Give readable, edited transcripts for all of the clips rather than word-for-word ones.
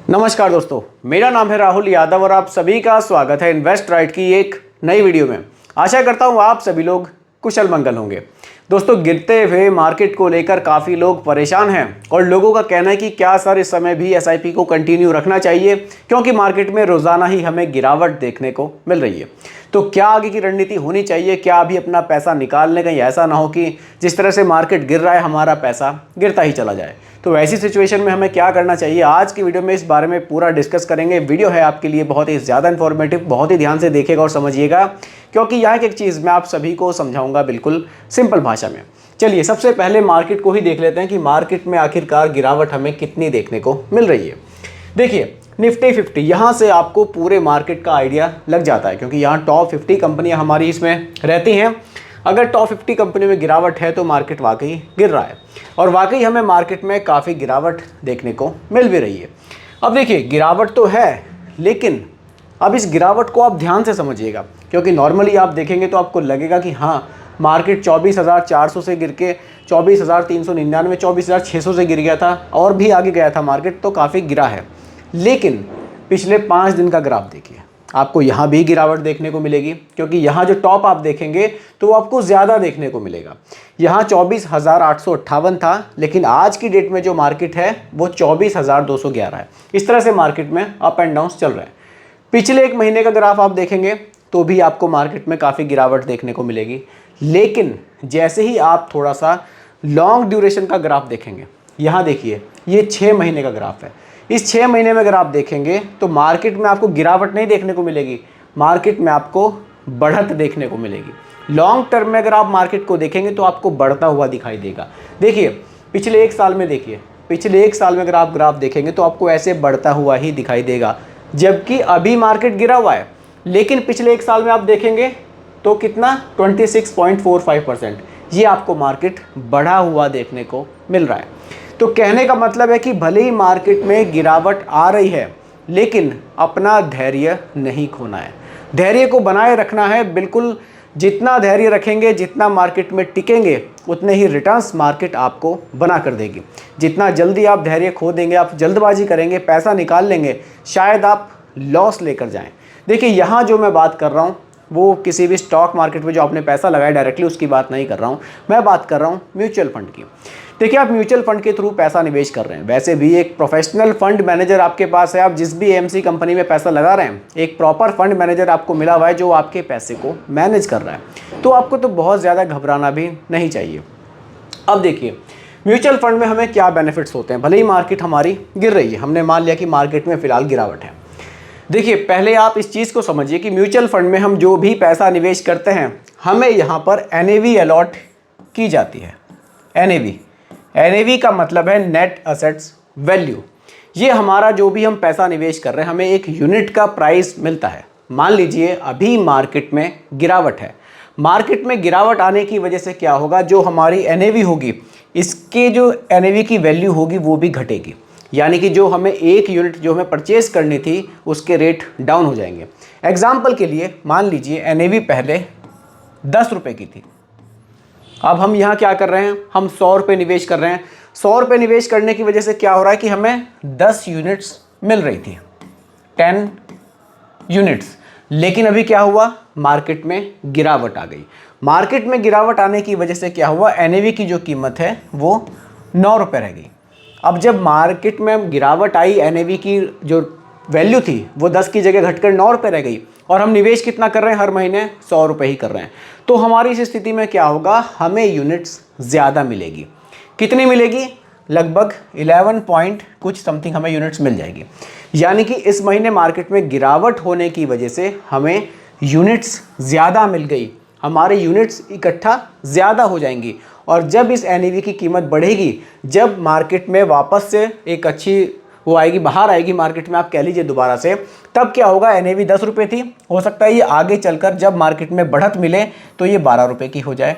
नमस्कार दोस्तों, मेरा नाम है राहुल यादव और आप सभी का स्वागत है इन्वेस्ट राइट की एक नई वीडियो में। आशा करता हूँ आप सभी लोग कुशल मंगल होंगे। दोस्तों, गिरते हुए मार्केट को लेकर काफ़ी लोग परेशान हैं और लोगों का कहना है कि क्या सर इस समय भी एसआईपी को कंटिन्यू रखना चाहिए, क्योंकि मार्केट में रोज़ाना ही हमें गिरावट देखने को मिल रही है। तो क्या आगे की रणनीति होनी चाहिए? क्या अभी अपना पैसा निकाल लें? कहीं ऐसा ना हो कि जिस तरह से मार्केट गिर रहा है हमारा पैसा गिरता ही चला जाए। तो ऐसी सिचुएशन में हमें क्या करना चाहिए, आज की वीडियो में इस बारे में पूरा डिस्कस करेंगे। वीडियो है आपके लिए बहुत ही ज़्यादा इन्फॉर्मेटिव, बहुत ही ध्यान से देखिएगा और समझिएगा, क्योंकि यहाँ की एक चीज़ मैं आप सभी को समझाऊंगा बिल्कुल सिंपल भाषा में। चलिए सबसे पहले मार्केट को ही देख लेते हैं कि मार्केट में आखिरकार गिरावट हमें कितनी देखने को मिल रही है। देखिए निफ्टी 50, यहाँ से आपको पूरे मार्केट का आइडिया लग जाता है, क्योंकि यहाँ टॉप 50 कंपनियाँ हमारी इसमें रहती हैं। अगर टॉप 50 कंपनी में गिरावट है तो मार्केट वाकई गिर रहा है, और वाकई हमें मार्केट में काफ़ी गिरावट देखने को मिल भी रही है। अब देखिए गिरावट तो है, लेकिन अब इस गिरावट को आप ध्यान से समझिएगा, क्योंकि नॉर्मली आप देखेंगे तो आपको लगेगा कि हाँ मार्केट 24,400 से गिर के 24,399, 24,600 से गिर गया था और भी आगे गया था मार्केट, तो काफ़ी गिरा है। लेकिन पिछले 5 दिन का ग्राफ देखिए, आपको यहाँ भी गिरावट देखने को मिलेगी, क्योंकि यहाँ जो टॉप आप देखेंगे तो आपको ज़्यादा देखने को मिलेगा। यहाँ 24,858 था, लेकिन आज की डेट में जो मार्केट है वो 24,211 है। इस तरह से मार्केट में अप एंड डाउन चल रहा है। पिछले एक महीने का ग्राफ आप देखेंगे तो भी आपको मार्केट में काफ़ी गिरावट देखने को मिलेगी। लेकिन जैसे ही आप थोड़ा सा लॉन्ग ड्यूरेशन का ग्राफ देखेंगे, यहाँ देखिए ये 6 महीने का ग्राफ है। इस 6 महीने में अगर आप देखेंगे तो मार्केट में आपको गिरावट नहीं देखने को मिलेगी, मार्केट में आपको बढ़त देखने को मिलेगी। लॉन्ग टर्म में अगर आप मार्केट को देखेंगे तो आपको बढ़ता हुआ दिखाई देगा। देखिए पिछले एक साल में देखिए, पिछले एक साल में अगर आप ग्राफ देखेंगे तो आपको ऐसे बढ़ता हुआ ही दिखाई देगा, जबकि अभी मार्केट गिरा हुआ है। लेकिन पिछले एक साल में आप देखेंगे तो कितना 26.45% ये आपको मार्केट बढ़ा हुआ देखने को मिल रहा है। तो कहने का मतलब है कि भले ही मार्केट में गिरावट आ रही है, लेकिन अपना धैर्य नहीं खोना है, धैर्य को बनाए रखना है। बिल्कुल जितना धैर्य रखेंगे, जितना मार्केट में टिकेंगे, उतने ही रिटर्न्स मार्केट आपको बना कर देगी। जितना जल्दी आप धैर्य खो देंगे, आप जल्दबाजी करेंगे, पैसा निकाल लेंगे, शायद आप लॉस लेकर जाएं। देखिए यहाँ जो मैं बात कर रहा हूँ वो किसी भी स्टॉक मार्केट में जो आपने पैसा लगाया डायरेक्टली उसकी बात नहीं कर रहा हूँ, मैं बात कर रहा हूँ म्यूचुअल फंड की। देखिए आप म्यूचुअल फंड के थ्रू पैसा निवेश कर रहे हैं, वैसे भी एक प्रोफेशनल फंड मैनेजर आपके पास है। आप जिस भी एएमसी कंपनी में पैसा लगा रहे हैं, एक प्रॉपर फंड मैनेजर आपको मिला हुआ है जो आपके पैसे को मैनेज कर रहा है। तो आपको तो बहुत ज़्यादा घबराना भी नहीं चाहिए। अब देखिए म्यूचुअल फंड में हमें क्या बेनिफिट्स होते हैं। भले ही मार्केट हमारी गिर रही है, हमने मान लिया कि मार्केट में फ़िलहाल गिरावट है। देखिए पहले आप इस चीज़ को समझिए कि म्यूचुअल फंड में हम जो भी पैसा निवेश करते हैं, हमें यहाँ पर एनएवी अलॉट की जाती है। एनएवी का मतलब है नेट असेट्स वैल्यू। ये हमारा जो भी हम पैसा निवेश कर रहे हैं, हमें एक यूनिट का प्राइस मिलता है। मान लीजिए अभी मार्केट में गिरावट है, मार्केट में गिरावट आने की वजह से क्या होगा, जो हमारी एनएवी होगी, इसके जो एनएवी की वैल्यू होगी वो भी घटेगी। यानी कि जो हमें एक यूनिट जो हमें परचेज करनी थी उसके रेट डाउन हो जाएंगे। एग्जाम्पल के लिए मान लीजिए एनएवी पहले 10 रुपये की थी, अब हम यहाँ क्या कर रहे हैं, हम 100 रुपये निवेश कर रहे हैं। 100 रुपये निवेश करने की वजह से क्या हो रहा है कि हमें 10 यूनिट्स मिल रही थी, 10 यूनिट्स। लेकिन अभी क्या हुआ, मार्केट में गिरावट आ गई। मार्केट में गिरावट आने की वजह से क्या हुआ, एनएवी की जो कीमत है वो 9 रुपये रह गई। अब जब मार्केट में गिरावट आई, एनएवी की जो वैल्यू थी वो 10 की जगह घटकर 9 रुपये रह गई, और हम निवेश कितना कर रहे हैं, हर महीने 100 रुपये ही कर रहे हैं। तो हमारी इस स्थिति में क्या होगा, हमें यूनिट्स ज़्यादा मिलेगी। कितनी मिलेगी, लगभग 11 पॉइंट कुछ समथिंग हमें यूनिट्स मिल जाएगी। यानी कि इस महीने मार्केट में गिरावट होने की वजह से हमें यूनिट्स ज़्यादा मिल गई, हमारे यूनिट्स इकट्ठा ज़्यादा हो जाएंगी। और जब इस एनएवी की कीमत बढ़ेगी, जब मार्केट में वापस से एक अच्छी वो आएगी, बाहर आएगी मार्केट में, आप कह लीजिए दोबारा से, तब क्या होगा, एनएवी 10 रुपये थी, हो सकता है ये आगे चलकर जब मार्केट में बढ़त मिले तो ये 12 रुपये की हो जाए।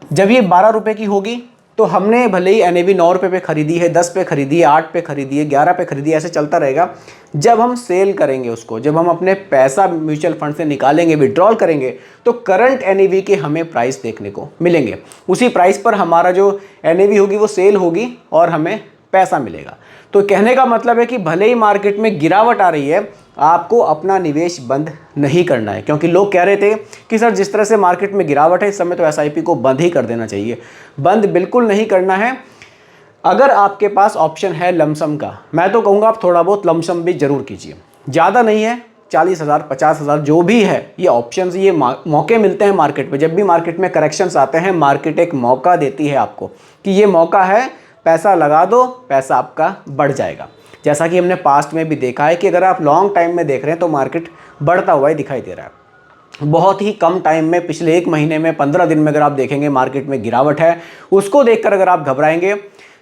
जब ये 12 रुपये की होगी तो हमने भले ही एनएवी 9 रुपये पे खरीदी है, 10 पे खरीदी है, 8 पे खरीदी है, 11 पे खरीदी है, ऐसे चलता रहेगा। जब हम सेल करेंगे उसको, जब हम अपने पैसा म्यूचुअल फंड से निकालेंगे, विड्रॉल करेंगे, तो करंट एनएवी के हमें प्राइस देखने को मिलेंगे। उसी प्राइस पर हमारा जो एनएवी होगी वो सेल होगी और हमें पैसा मिलेगा। तो कहने का मतलब है कि भले ही मार्केट में गिरावट आ रही है, आपको अपना निवेश बंद नहीं करना है। क्योंकि लोग कह रहे थे कि सर जिस तरह से मार्केट में गिरावट है इस समय तो एसआईपी को बंद ही कर देना चाहिए। बंद बिल्कुल नहीं करना है। अगर आपके पास ऑप्शन है लमसम का, मैं तो कहूँगा आप थोड़ा बहुत लमसम भी जरूर कीजिए। ज़्यादा नहीं है, 40,000 50,000 जो भी है, ये ऑप्शंस, ये मौके मिलते हैं मार्केट में। जब भी मार्केट में करेक्शंस आते हैं, मार्केट एक मौका देती है आपको कि ये मौका है, पैसा लगा दो, पैसा आपका बढ़ जाएगा। जैसा कि हमने पास्ट में भी देखा है कि अगर आप लॉन्ग टाइम में देख रहे हैं तो मार्केट बढ़ता हुआ ही दिखाई दे रहा है। बहुत ही कम टाइम में, पिछले 1 महीने में, 15 दिन में अगर आप देखेंगे मार्केट में गिरावट है, उसको देखकर अगर आप घबराएंगे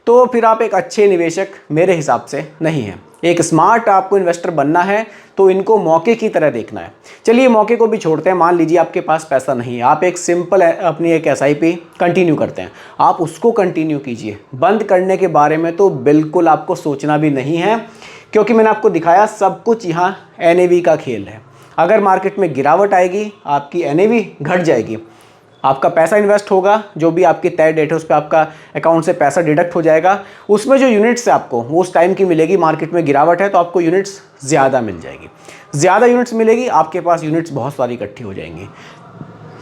तो फिर आप एक अच्छे निवेशक मेरे हिसाब से नहीं हैं। एक स्मार्ट आपको इन्वेस्टर बनना है तो इनको मौके की तरह देखना है। चलिए मौके को भी छोड़ते हैं। मान लीजिए आपके पास पैसा नहीं है, आप एक सिंपल अपनी एक एसआईपी कंटिन्यू करते हैं, आप उसको कंटिन्यू कीजिए। बंद करने के बारे में तो बिल्कुल आपको सोचना भी नहीं है, क्योंकि मैंने आपको दिखाया सब कुछ यहाँ एनएवी का खेल है। अगर मार्केट में गिरावट आएगी, आपकी एनएवी घट जाएगी, आपका पैसा इन्वेस्ट होगा, जो भी आपकी तय डेट है उस पर आपका अकाउंट से पैसा डिडक्ट हो जाएगा, उसमें जो यूनिट्स है आपको वो उस टाइम की मिलेगी। मार्केट में गिरावट है तो आपको यूनिट्स ज़्यादा मिल जाएगी, ज़्यादा यूनिट्स मिलेगी, आपके पास यूनिट्स बहुत सारी इकट्ठी हो जाएंगी।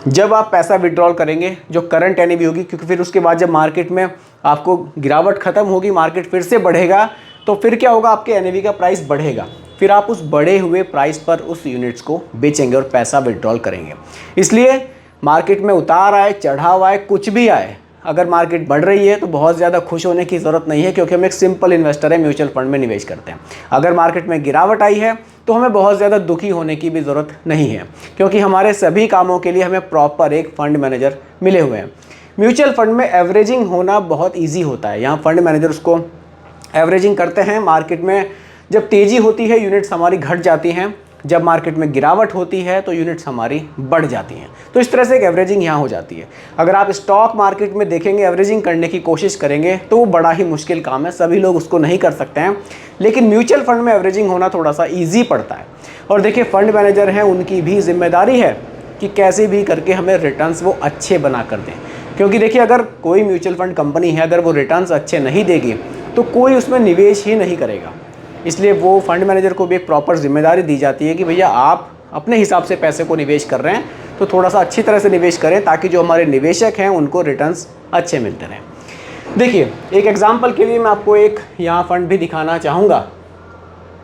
जब आप पैसा विड्रॉल करेंगे, जो करंट एनएवी होगी, क्योंकि फिर उसके बाद जब मार्केट में आपको गिरावट खत्म होगी, मार्केट फिर से बढ़ेगा, तो फिर क्या होगा, आपके एनएवी का प्राइस बढ़ेगा। फिर आप उस बढ़े हुए प्राइस पर उस यूनिट्स को बेचेंगे और पैसा विड्रॉल करेंगे। इसलिए मार्केट में उतार आए, चढ़ाव आए, कुछ भी आए, अगर मार्केट बढ़ रही है तो बहुत ज़्यादा खुश होने की ज़रूरत नहीं है, क्योंकि हम एक सिंपल इन्वेस्टर है, म्यूचुअल फंड में निवेश करते हैं। अगर मार्केट में गिरावट आई है तो हमें बहुत ज़्यादा दुखी होने की भी ज़रूरत नहीं है, क्योंकि हमारे सभी कामों के लिए हमें प्रॉपर एक फंड मैनेजर मिले हुए हैं। म्यूचुअल फंड में एवरेजिंग होना बहुत ईजी होता है। यहाँ फंड मैनेजर उसको एवरेजिंग करते हैं। मार्केट में जब तेज़ी होती है यूनिट्स हमारी घट जाती हैं, जब मार्केट में गिरावट होती है तो यूनिट्स हमारी बढ़ जाती हैं। तो इस तरह से एक एवरेजिंग यहाँ हो जाती है। अगर आप स्टॉक मार्केट में देखेंगे, एवरेजिंग करने की कोशिश करेंगे तो वो बड़ा ही मुश्किल काम है, सभी लोग उसको नहीं कर सकते हैं। लेकिन म्यूचुअल फंड में एवरेजिंग होना थोड़ा सा ईजी पड़ता है। और देखिए फंड मैनेजर हैं, उनकी भी जिम्मेदारी है कि कैसे भी करके हमें रिटर्न्स वो अच्छे बना कर दें। क्योंकि देखिए अगर कोई म्यूचुअल फंड कंपनी है, अगर वो रिटर्न्स अच्छे नहीं देगी तो कोई उसमें निवेश ही नहीं करेगा। इसलिए वो फंड मैनेजर को भी एक प्रॉपर जिम्मेदारी दी जाती है कि भैया आप अपने हिसाब से पैसे को निवेश कर रहे हैं तो थोड़ा सा अच्छी तरह से निवेश करें, ताकि जो हमारे निवेशक हैं उनको रिटर्न्स अच्छे मिलते रहें। देखिए एक एग्जांपल के लिए मैं आपको एक यहाँ फंड भी दिखाना चाहूँगा।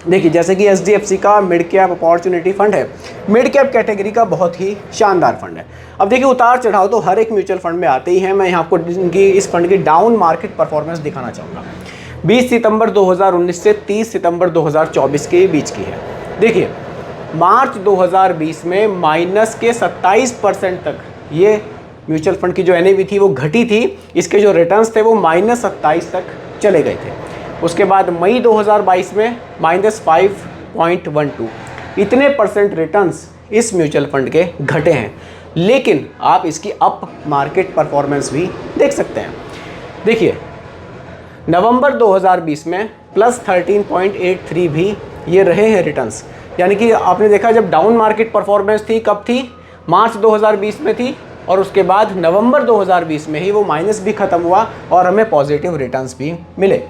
देखिए जैसे कि एचडीएफसी का मिड कैप अपॉर्चुनिटी फंड है, मिड कैप कैटेगरी का बहुत ही शानदार फंड है। अब देखिए उतार चढ़ाव तो हर एक म्यूचुअल फंड में आते ही हैं। मैं यहाँ आपको इनकी इस फंड की डाउन मार्केट परफॉर्मेंस दिखाना चाहूँगा। 20 सितंबर 2019 से 30 सितंबर 2024 के बीच की है। देखिए मार्च 2020 में माइनस के 27% तक ये म्यूचुअल फंड की जो एनएवी थी वो घटी थी। इसके जो रिटर्न्स थे वो -27 तक चले गए थे। उसके बाद मई 2022 में -5.12 इतने परसेंट रिटर्न्स इस म्यूचुअल फंड के घटे हैं। लेकिन आप इसकी अप मार्केट परफॉर्मेंस भी देख सकते हैं। देखिए नवंबर 2020 में +13.83 भी ये रहे हैं रिटर्न्स। यानी कि आपने देखा जब डाउन मार्केट परफॉर्मेंस थी कब थी, मार्च 2020 में थी, और उसके बाद नवंबर 2020 में ही वो माइनस भी ख़त्म हुआ और हमें पॉजिटिव रिटर्न्स भी मिले।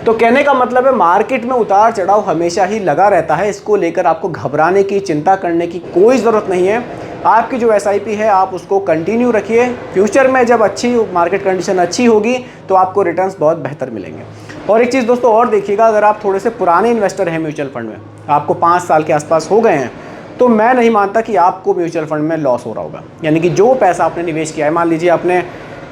तो कहने का मतलब है मार्केट में उतार चढ़ाव हमेशा ही लगा रहता है। इसको लेकर आपको घबराने की, चिंता करने की कोई ज़रूरत नहीं है। आपकी जो एसआईपी है आप उसको कंटिन्यू रखिए। फ्यूचर में जब अच्छी मार्केट कंडीशन अच्छी होगी तो आपको रिटर्न्स बहुत बेहतर मिलेंगे। और एक चीज़ दोस्तों और देखिएगा, अगर आप थोड़े से पुराने इन्वेस्टर हैं म्यूचुअल फंड में, आपको 5 साल के आसपास हो गए हैं, तो मैं नहीं मानता कि आपको म्यूचुअल फंड में लॉस हो रहा होगा। यानी कि जो पैसा आपने निवेश किया है, मान लीजिए आपने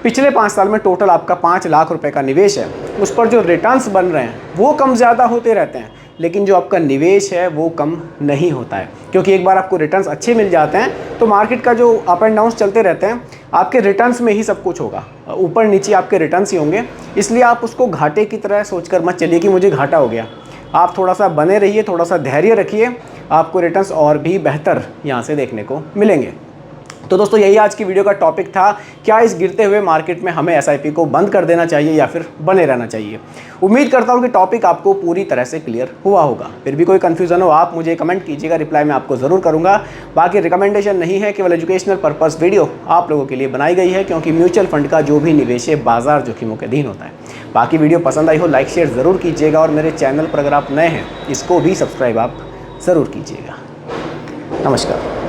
पिछले 5 साल में टोटल आपका 5 लाख रुपए का निवेश है, उस पर जो रिटर्न्स बन रहे हैं वो कम ज़्यादा होते रहते हैं, लेकिन जो आपका निवेश है वो कम नहीं होता है। क्योंकि एक बार आपको रिटर्न्स अच्छे मिल जाते हैं तो मार्केट का जो अप एंड डाउन्स चलते रहते हैं, आपके रिटर्न्स में ही सब कुछ होगा, ऊपर नीचे आपके रिटर्न्स ही होंगे। इसलिए आप उसको घाटे की तरह सोचकर मत चलिए कि मुझे घाटा हो गया। आप थोड़ा सा बने रहिए, थोड़ा सा धैर्य रखिए, आपको रिटर्न्स और भी बेहतर यहाँ से देखने को मिलेंगे। तो दोस्तों यही आज की वीडियो का टॉपिक था, क्या इस गिरते हुए मार्केट में हमें एसआईपी को बंद कर देना चाहिए या फिर बने रहना चाहिए। उम्मीद करता हूँ कि टॉपिक आपको पूरी तरह से क्लियर हुआ होगा। फिर भी कोई कन्फ्यूज़न हो आप मुझे कमेंट कीजिएगा, रिप्लाई मैं आपको ज़रूर करूँगा। बाकी रिकमेंडेशन नहीं है, केवल एजुकेशनल पर्पस वीडियो आप लोगों के लिए बनाई गई है, क्योंकि म्यूचुअल फंड का जो भी निवेश है बाजार जोखिमों के अधीन होता है। बाकी वीडियो पसंद आई हो लाइक शेयर ज़रूर कीजिएगा, और मेरे चैनल पर अगर आप नए हैं इसको भी सब्सक्राइब आप ज़रूर कीजिएगा। नमस्कार।